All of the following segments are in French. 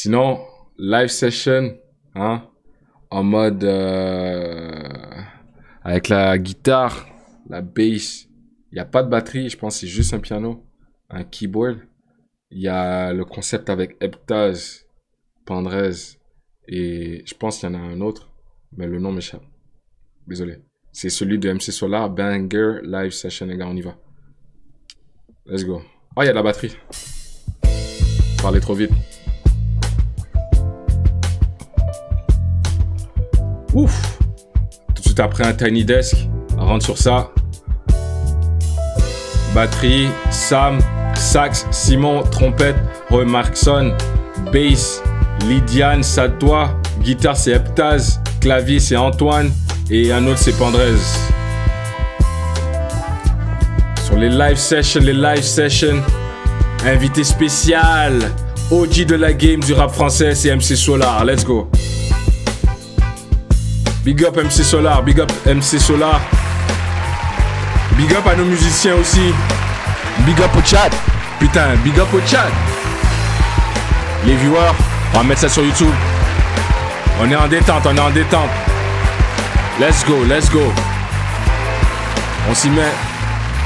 Sinon, live session, hein, en mode avec la guitare, la bass. Il n'y a pas de batterie, je pense que c'est juste un piano, un keyboard. Il y a le concept avec Heptaz, Pandrez, et je pense qu'il y en a un autre, mais le nom m'échappe. Désolé. C'est celui de MC Solar, Banger Live Session, les gars, on y va. Let's go. Oh, il y a de la batterie. Parlez trop vite. Ouf. Tout de suite après un Tiny Desk, on rentre sur ça. Batterie, Sam, sax, Simon, trompette, Roy Markson, bass, Lydiane, Satois, guitare c'est Heptaz, clavier c'est Antoine et un autre c'est Pandrez. Sur les live sessions, invité spécial, OG de la game du rap français, c'est MC Solar, let's go. Big up MC Solar, big up MC Solar. Big up à nos musiciens aussi. Big up au chat. Putain, big up au chat. Les viewers, on va mettre ça sur YouTube. On est en détente, on est en détente. Let's go, let's go. On s'y met.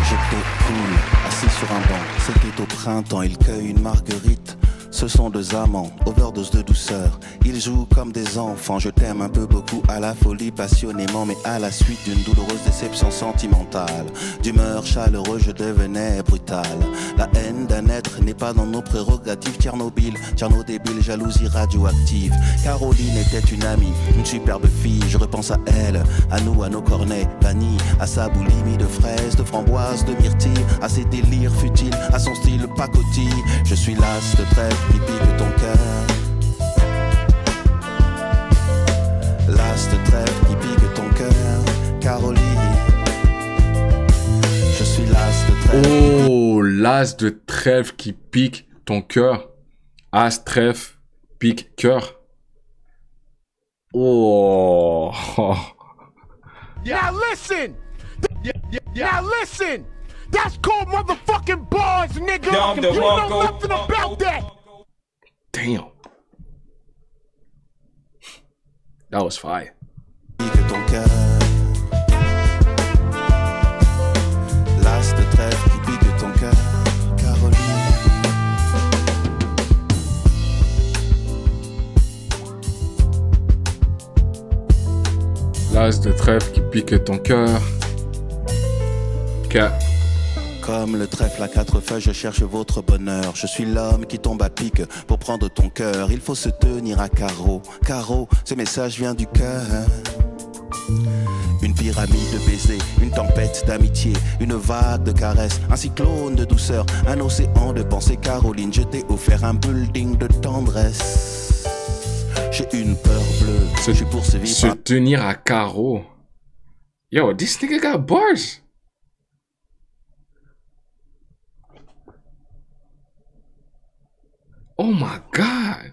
J'étais cool, assis sur un banc. C'était au printemps, il cueille une marguerite. Ce sont deux amants, overdose de douceur. Ils jouent comme des enfants, je t'aime un peu beaucoup à la folie passionnément, mais à la suite d'une douloureuse déception sentimentale. D'humeur chaleureuse, je devenais brutal. La haine d'un être n'est pas dans nos prérogatives. Tchernobyl, Tcherno débile, jalousie radioactive. Caroline était une amie, une superbe fille. Je repense à elle, à nous, à nos cornets vanille, à sa boulimie de fraises, de framboises, de myrtilles, à ses délires futiles, à son style pacotille. Je suis las de trêve qui pique ton cœur. L'as de trêve qui pique ton cœur, Caroline. Je suis l'as de trêve. Oh, l'as de trèfle qui pique ton cœur. As, trèfle, pique, cœur. Oh. Now listen! Now listen! That's called motherfucking bars, nigga! You know nothing about that! Damn. That was fire. Pique ton cœur. L'as de trèfle qui pique ton cœur, Caroline. L'as de trèfle qui pique ton cœur. Comme le trèfle à quatre feuilles, je cherche votre bonheur. Je suis l'homme qui tombe à pic pour prendre ton cœur. Il faut se tenir à carreau. Carreau, ce message vient du cœur. Une pyramide de baisers, une tempête d'amitié, une vague de caresses, un cyclone de douceur, un océan de pensée. Caroline, je t'ai offert un building de tendresse. J'ai une peur bleue, je suis poursuivi Se par... tenir à carreau. Yo, this nigga got bars. Oh my God.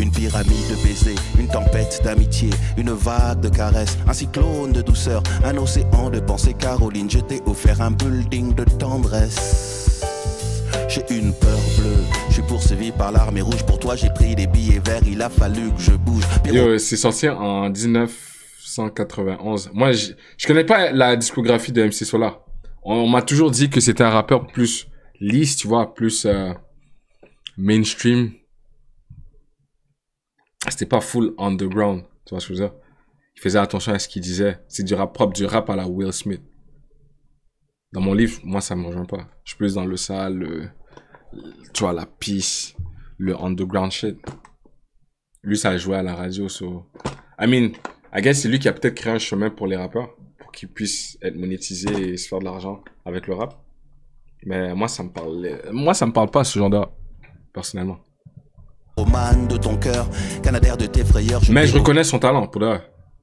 Une pyramide de baisers, une tempête d'amitié, une vague de caresses, un cyclone de douceur, un océan de pensée. Caroline, je t'ai offert un building de tendresse. J'ai une peur bleue, je suis poursuivi par l'armée rouge. Pour toi, j'ai pris des billets verts, il a fallu que je bouge. Yo, c'est sorti en 1991. Moi, je connais pas la discographie de MC Solar. On m'a toujours dit que c'était un rappeur plus lisse, tu vois, plus mainstream. C'était pas full underground, tu vois ce que je veux dire. Il faisait attention à ce qu'il disait. C'est du rap propre, du rap à la Will Smith. Dans mon livre, moi, ça me rejoint pas. Je suis plus dans le sale, tu vois, la peace, le underground shit. Lui, ça a joué à la radio, so... I mean, I guess c'est lui qui a peut-être créé un chemin pour les rappeurs, pour qu'ils puissent être monétisés et se faire de l'argent avec le rap. Mais moi, ça me parle pas, ce genre de rap, personnellement. Romane de ton cœur, Canadair de tes frayeurs. Mais je reconnais son talent, pour là.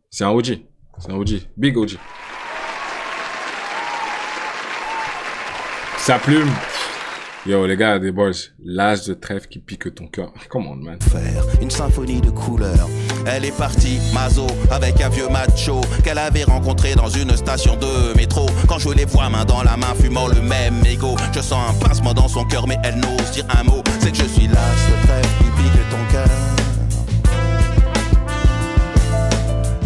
C'est un OG. C'est un OG. Big OG. Sa plume. Yo, les gars, des boys. L'as de trèfle qui pique ton cœur. Come on, man. Faire une symphonie de couleurs. Elle est partie, Mazo, avec un vieux macho qu'elle avait rencontré dans une station de métro. Quand je les vois main dans la main, fumant le même mégot, je sens un pincement dans son cœur, mais elle n'ose dire un mot. C'est que je suis l'as de trèfle qui pique ton cœur.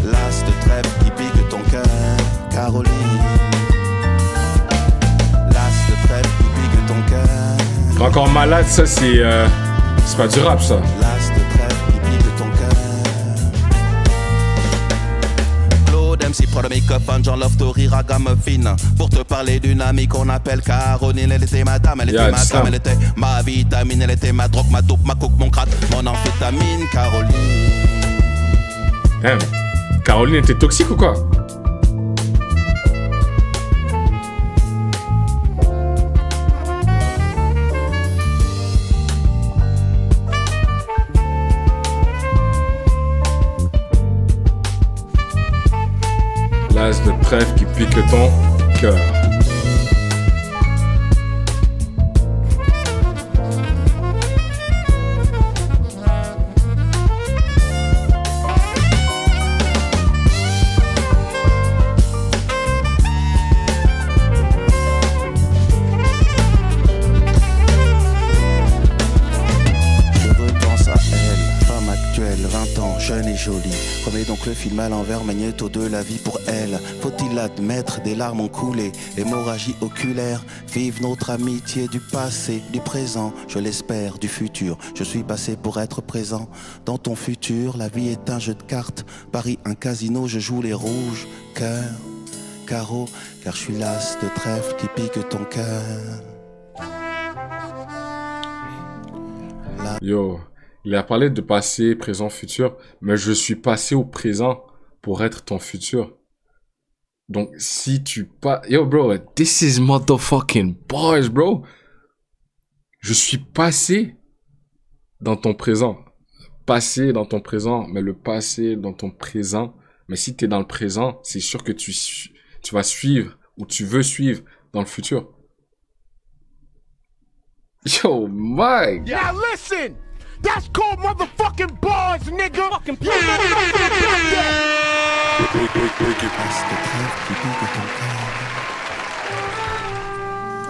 L'as de trèfle qui pique ton cœur, Caroline. L'as de trèfle qui pique ton cœur. Encore malade, ça, c'est pas du rap, ça. L'as de trèfle qui pique ton cœur. Claude MC pour le microphone, Jean Love to rire à gamme fine. Pour te parler d'une amie qu'on appelle Caroline. Elle était ma dame, elle était ma dame, elle était ma vitamine, elle était ma drogue, ma dope, ma coke, mon crack, mon amphétamine, Caroline. Damn. Caroline était toxique ou quoi? L'as de trèfle qui pique ton cœur. Remets donc le film à l'envers, magnéto de la vie pour elle. Faut-il l'admettre, des larmes ont coulé, hémorragie oculaire. Vive notre amitié du passé, du présent, je l'espère, du futur. Je suis passé pour être présent. Dans ton futur, la vie est un jeu de cartes. Paris, un casino, je joue les rouges. Cœur, carreau, car je suis l'as de trèfle qui pique ton cœur. Yo. Il a parlé de passé, présent, futur, mais je suis passé au présent pour être ton futur. Donc, si tu pas... Yo, bro, this is motherfucking boys, bro. Je suis passé dans ton présent. Passé dans ton présent, mais le passé dans ton présent. Mais si t'es dans le présent, c'est sûr que tu vas suivre, ou tu veux suivre dans le futur. Yo, Mike! Now listen! That's called motherfucking bars, nigga! Fucking play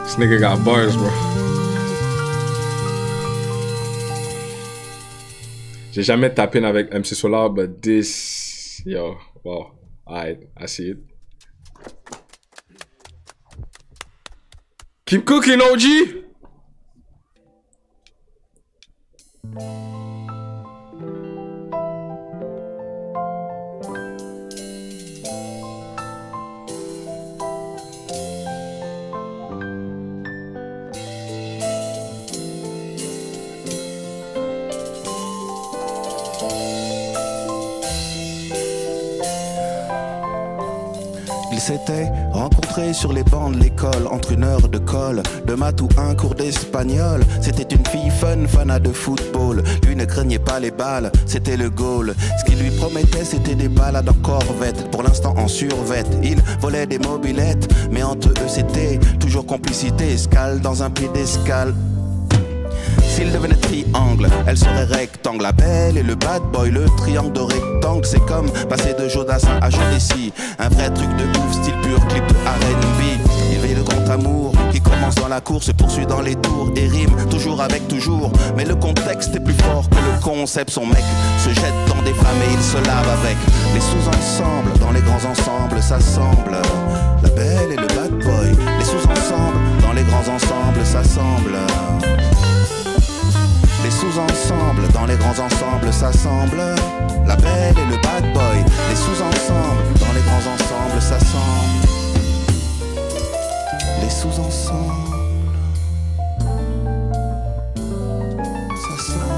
This nigga got bars, bro. J'ai jamais tapé avec MC Solar, but this... Yo, wow. I see it. Keep cooking, OG! Ils s'étaient rencontrés sur les bancs de l'école, entre une heure de colle, de maths ou un cours d'espagnol. C'était une fille fun, fanat de football. Lui ne craignait pas les balles, c'était le goal. Ce qu'il lui promettait, c'était des balades en corvette. Pour l'instant en survette, il volait des mobilettes. Mais entre eux, c'était toujours complicité. Escale dans un piédestal. S'il devenait triangle, elle serait rectangle. La belle et le bad boy, le triangle de rectangle. C'est comme passer de Jodassin à Jodeci. Un vrai truc de ouf, style pur, clip de R&B. Il veille le grand amour qui commence dans la cour, se poursuit dans les tours et rime toujours avec toujours. Mais le contexte est plus fort que le concept. Son mec se jette dans des flammes et il se lave avec. Les sous-ensembles, dans les grands ensembles s'assemblent. La belle et le bad boy. Les sous-ensembles, dans les grands ensembles s'assemblent. Les sous-ensembles, dans les grands ensembles s'assemblent. La belle et le bad boy. Les sous-ensembles, dans les grands ensembles s'assemblent. Les sous-ensembles s'assemblent.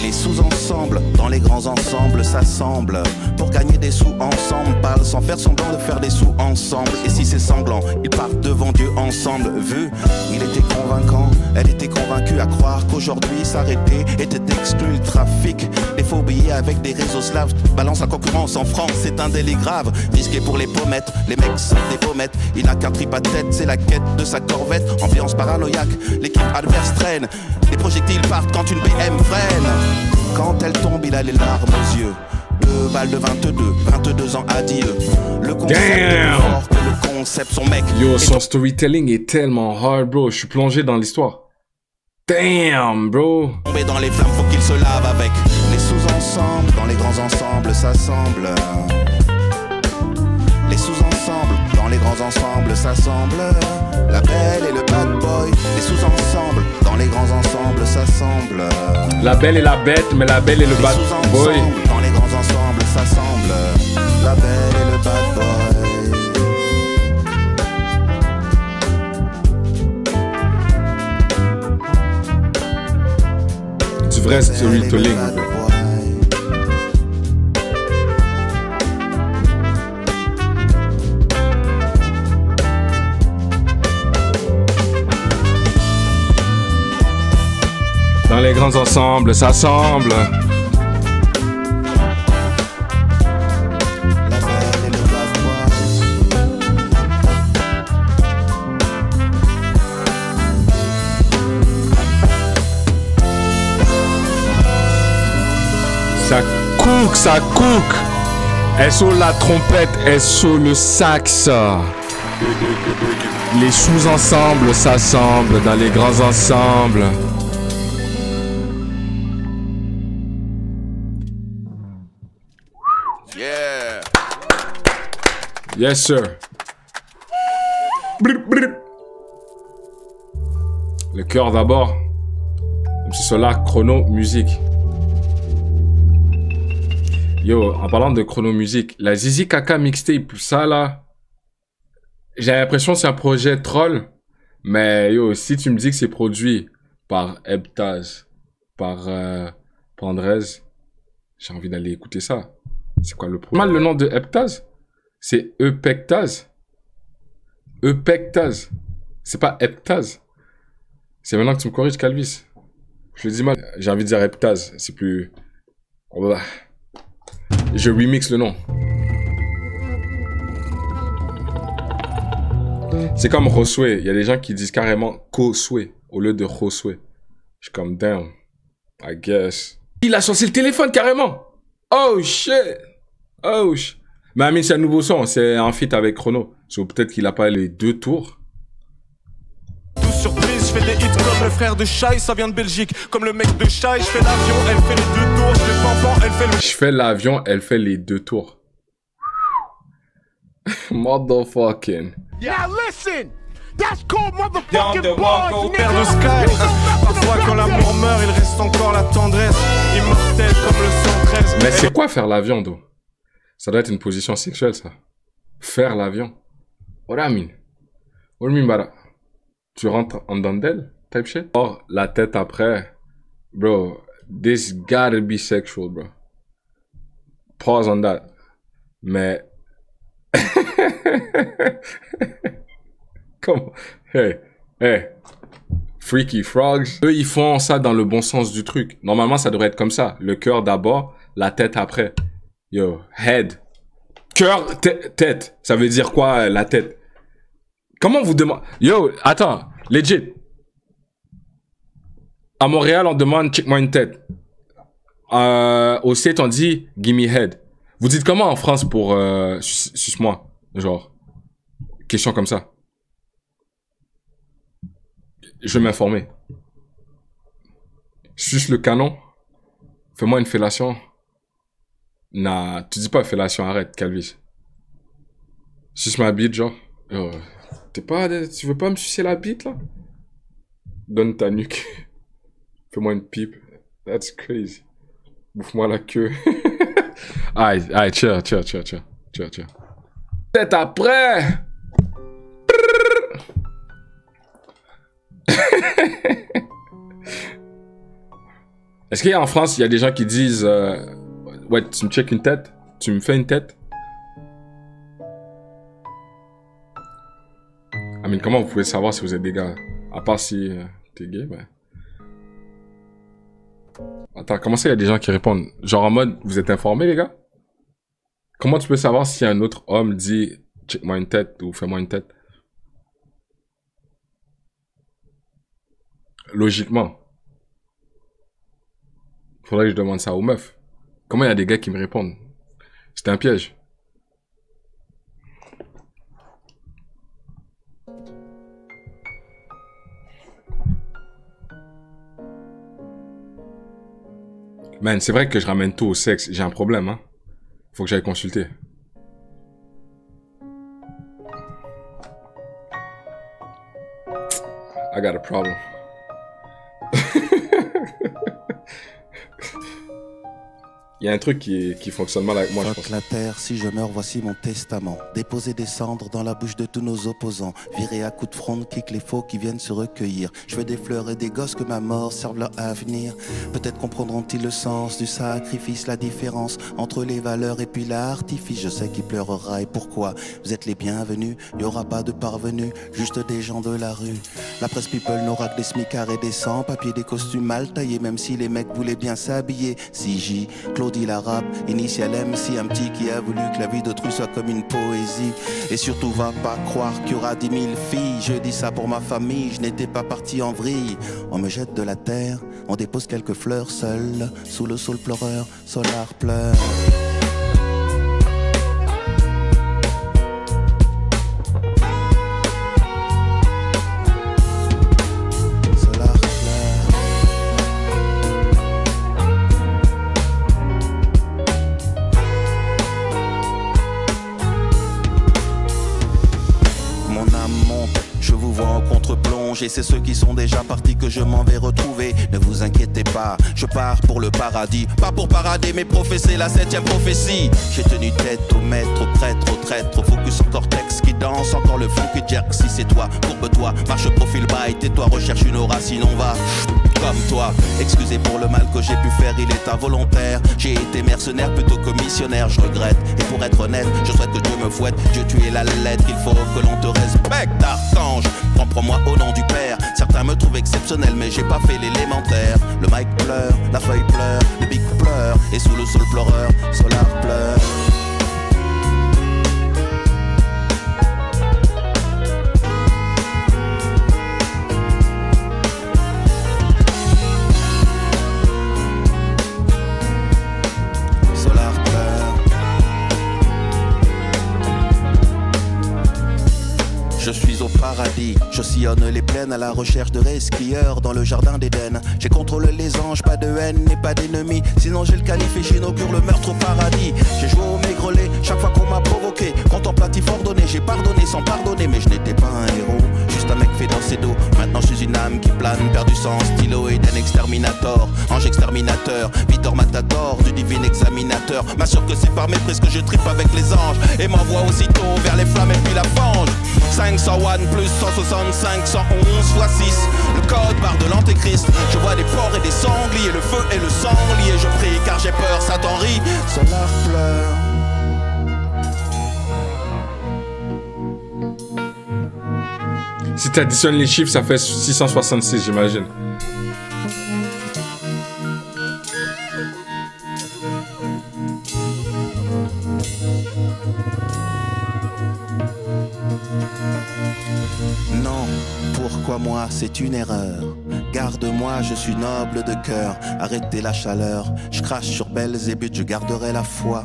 Les sous-ensembles, dans les grands ensembles s'assemblent pour gagner des sous ensemble, parlent sans faire semblant de faire des sous ensemble. Et si c'est sanglant, ils partent devant Dieu ensemble. Vu, il était convaincant, elle était convaincue à croire qu'aujourd'hui s'arrêter était exclu le trafic. Les faux billets avec des réseaux slaves balance la concurrence en France, c'est un délit grave, risqué pour les pommettes. Les mecs sont des pommettes, il n'a qu'un trip à tête, c'est la quête de sa corvette. Ambiance paranoïaque, l'équipe adverse traîne, les projectiles partent quand une BM freine. Quand elle tombe, il a les larmes aux yeux. 2 balles de 22 ans, adieu. Le concept est plus fort que le concept, son mec. Yo, son storytelling est tellement hard, bro. Je suis plongé dans l'histoire. Damn, bro. Tombé dans les flammes, faut qu'il se lave avec. Les sous-ensembles, dans les grands ensembles s'assemblent. Les sous-ensembles, dans les grands ensembles s'assemblent. La belle et le bad boy. Les sous-ensembles, dans les grands ensembles s'assemblent. La belle et la bête, mais la belle et le bad boy. Dans les grands ensembles s'assemblent. La belle et le bad boy. Du vrai storytelling. Dans les grands ensembles, s'assemblent. Ça cook, ça cook. SO la trompette, SO le sax. Les sous-ensembles s'assemblent dans les grands ensembles. Yeah. Yes, sir. Brr, brr. Le cœur d'abord. Même si cela, chrono, musique. Yo, en parlant de chrono musique, la Zizi Kaka mixtape, ça là, j'ai l'impression que c'est un projet troll. Mais yo, si tu me dis que c'est produit par Ebtaz, par Pandrez, j'ai envie d'aller écouter ça. C'est quoi le projet? Mal le nom de Ebtaz? C'est Epectaz. Epectaz. C'est pas Ebtaz. C'est maintenant que tu me corriges, Calvis. Je le dis mal. J'ai envie de dire Ebtaz. C'est plus... Je remix le nom. C'est comme Josué. Il y a des gens qui disent carrément Josué au lieu de Josué. Je suis comme, damn. I guess. Il a sorti le téléphone carrément. Oh shit. Oh shit. Mais Amine, c'est un nouveau son. C'est un feat avec Chrono. So, peut-être qu'il a pas les 2 tours. Surprise, je fais des hits comme le frère de Shai, ça vient de Belgique. Comme le mec de Shai, je fais l'avion, elle fait les 2 tours. Je fais Pampan, elle fait le... Je fais l'avion, elle fait les 2 tours. Motherfucking. Now listen, that's called motherfucking bars, Père de Sky. Parfois quand l'amour meurt, il reste encore la tendresse. Immortel comme le 113. Mais c'est quoi faire l'avion, d'eau? Ça doit être une position sexuelle, ça. Faire l'avion. What I mean? What do you mean by that? Tu rentres en dandelle, type shit. Or, la tête après. Bro, this gotta be sexual, bro. Pause on that. Mais... Comment? Hey. Freaky Frogs. Eux, ils font ça dans le bon sens du truc. Normalement, ça devrait être comme ça. Le cœur d'abord, la tête après. Yo, head. Cœur, tête. Ça veut dire quoi, la tête? Comment vous demandez... Yo, attends. Legit. À Montréal, on demande check-moi une tête. Au State, on dit give me head. Vous dites comment en France pour suce-moi? Genre, question comme ça. Je vais m'informer. Suce le canon. Fais-moi une fellation. Nah, tu dis pas fellation, arrête, Calvis. Suce ma bite, genre. Tu veux pas me sucer la bite, là? Donne ta nuque. Fais-moi une pipe. That's crazy. Bouffe-moi la queue. Aïe, chill. Peut-être après. Est-ce qu'en France, il y a des gens qui disent Ouais, tu me check une tête. Tu me fais une tête. Ah, mais comment vous pouvez savoir si vous êtes des gars? À part si t'es gay, ben... Attends, comment ça, il y a des gens qui répondent? Genre en mode, vous êtes informés, les gars? Comment tu peux savoir si un autre homme dit « check-moi une tête » ou « fais-moi une tête » Logiquement. Faudrait que je demande ça aux meufs. Comment il y a des gars qui me répondent? C'était un piège. Man, c'est vrai que je ramène tout au sexe. J'ai un problème, hein. Faut que j'aille consulter. I got a problem. Il y a un truc qui fonctionne mal avec moi, je pense. La terre, si je meurs, voici mon testament. Déposer des cendres dans la bouche de tous nos opposants. Virer à coups de fronde, kick les faux qui viennent se recueillir. Je veux des fleurs et des gosses que ma mort serve leur avenir. Peut-être comprendront-ils le sens du sacrifice, la différence entre les valeurs et puis l'artifice. Je sais qui pleurera et pourquoi. Vous êtes les bienvenus, il n'y aura pas de parvenus, juste des gens de la rue. La presse people n'aura que des smicards et des sans-papiers, des costumes mal taillés, même si les mecs voulaient bien s'habiller. CJ, Claudie l'arabe, initial MC, un petit qui a voulu que la vie d'autrui soit comme une poésie. Et surtout va pas croire qu'il y aura 10 000 filles. Je dis ça pour ma famille, je n'étais pas parti en vrille. On me jette de la terre, on dépose quelques fleurs seules. Sous le sol pleureur, Solar pleure. Et c'est ceux qui sont déjà partis que je m'en vais retrouver. Ne vous inquiétez pas, je pars pour le paradis. Pas pour parader mais professer la 7e prophétie. J'ai tenu tête au maître, au prêtre, au traître, au focus en cortex qui danse, encore le flou qui jerk. Si c'est toi, courbe-toi, marche profil bas et tais-toi, recherche une aura sinon va comme toi. Excusez pour le mal que j'ai pu faire, il est involontaire. J'ai été mercenaire plutôt que missionnaire, je regrette. Et pour être honnête, je souhaite que Dieu me fouette. Dieu tu es la lettre, il faut que l'on te respecte. Archange, prends-moi au nom du Père. Certains me trouvent exceptionnel mais j'ai pas fait l'élémentaire. Le mic pleure, la feuille pleure, le bic pleure. Et sous le sol pleureur, Solar pleure. Je suis au paradis, je sillonne les plaines à la recherche de resquilleurs dans le jardin d'Éden. J'ai contrôlé les anges, pas de haine et pas d'ennemis. Sinon j'ai le calife et j'inaugure le meurtre au paradis. J'ai joué au maigrelet chaque fois qu'on m'a provoqué. Contemplatif ordonné, j'ai pardonné sans pardonner. Mais je n'étais pas un héros, juste un mec fait dans ses dos. Maintenant je suis une âme qui plane, perdu sans stylo et d'un exterminator. Ange exterminateur, Victor Matador, du divin examinateur. M'assure que c'est par méprise que je tripe avec les anges. Et m'envoie aussitôt vers les flammes et puis la fange. 501 plus 165, 111 x 6. Le code barre de l'antéchrist. Je vois des porcs et des sangliers, le feu et le sang liés. Je prie car j'ai peur, Satan rit. Solar pleure. Si tu additionnes les chiffres, ça fait 666, j'imagine. Non, pourquoi moi, c'est une erreur. Garde-moi, je suis noble de cœur. Arrêtez la chaleur, je crache sur Belzébuth, je garderai la foi.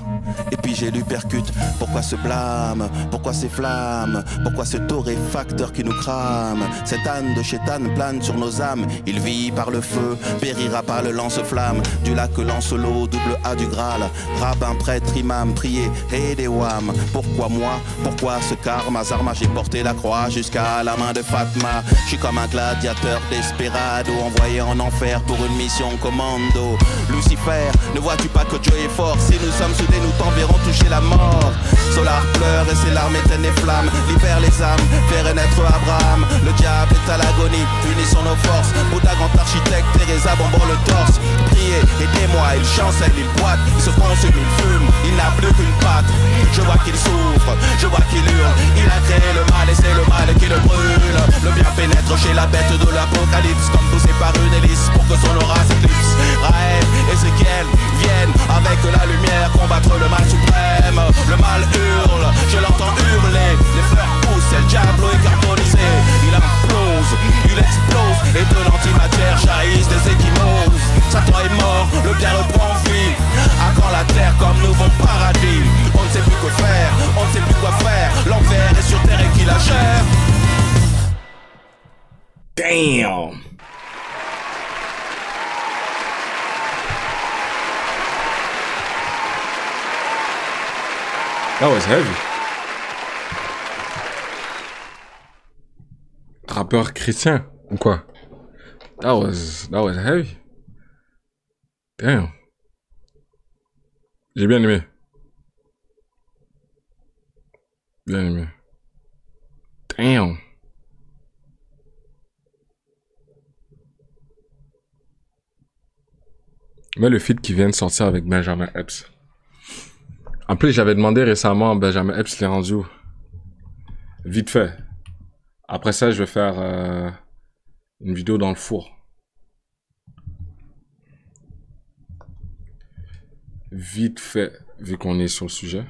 Et puis j'ai lu percute, pourquoi ce blâme, pourquoi ces flammes, pourquoi ce torréfacteur qui nous crame. Cet âne de chétan plane sur nos âmes, il vit par le feu, périra par le lance-flamme. Du lac Lancelot, double A du Graal, rabbin, prêtre, imam, prier, et des wham. Pourquoi moi, pourquoi ce karma, Zarma, j'ai porté la croix jusqu'à la main de Fatma. Je suis comme un gladiateur desperado, envoyé en enfer pour une mission commando. Lucifer, ne vois-tu pas que Dieu est fort? Si nous sommes soudés, nous t'enverrons toucher la mort. Solar pleure et ses larmes éteignent les flammes. Libère les âmes, faire naître Abraham. Le diable est à l'agonie, unissons nos forces. Bouddha, grand architecte, Teresa, bonbon le torse. Priez, aidez-moi, il chancelle, il boite. Il se prend ce qu'il fume, il n'a plus qu'une patte. Je vois qu'il souffre, je vois qu'il hurle. Il a créé le mal et c'est le mal qui le brûle. Le bien pénètre chez la bête de l'apocalypse, comme poussé par une hélice pour que son aura s'éclipse. Raël et Ezekiel viennent avec la lumière combattre le mal suprême. Le mal hurle, je l'entends hurler. Les fleurs poussent, et le diable est carbonisé. Il implose, il explose et de l'antimatière jaillissent des échymoses. Satan est mort, le bien reprend vie. À quand la terre comme nouveau paradis? On ne sait plus quoi faire, on ne sait plus quoi faire. L'enfer est sur terre et qui la gère. Damn! That was heavy. Rappeur chrétien ou quoi? That was heavy. Damn. J'ai bien aimé. Bien aimé. Damn. Mais le feat qui vient de sortir avec Benjamin Epps. En plus, j'avais demandé récemment, Benjamin Epps l'est rendu où? Vite fait. Après ça, je vais faire une vidéo dans le four. Vite fait, vu qu'on est sur le sujet.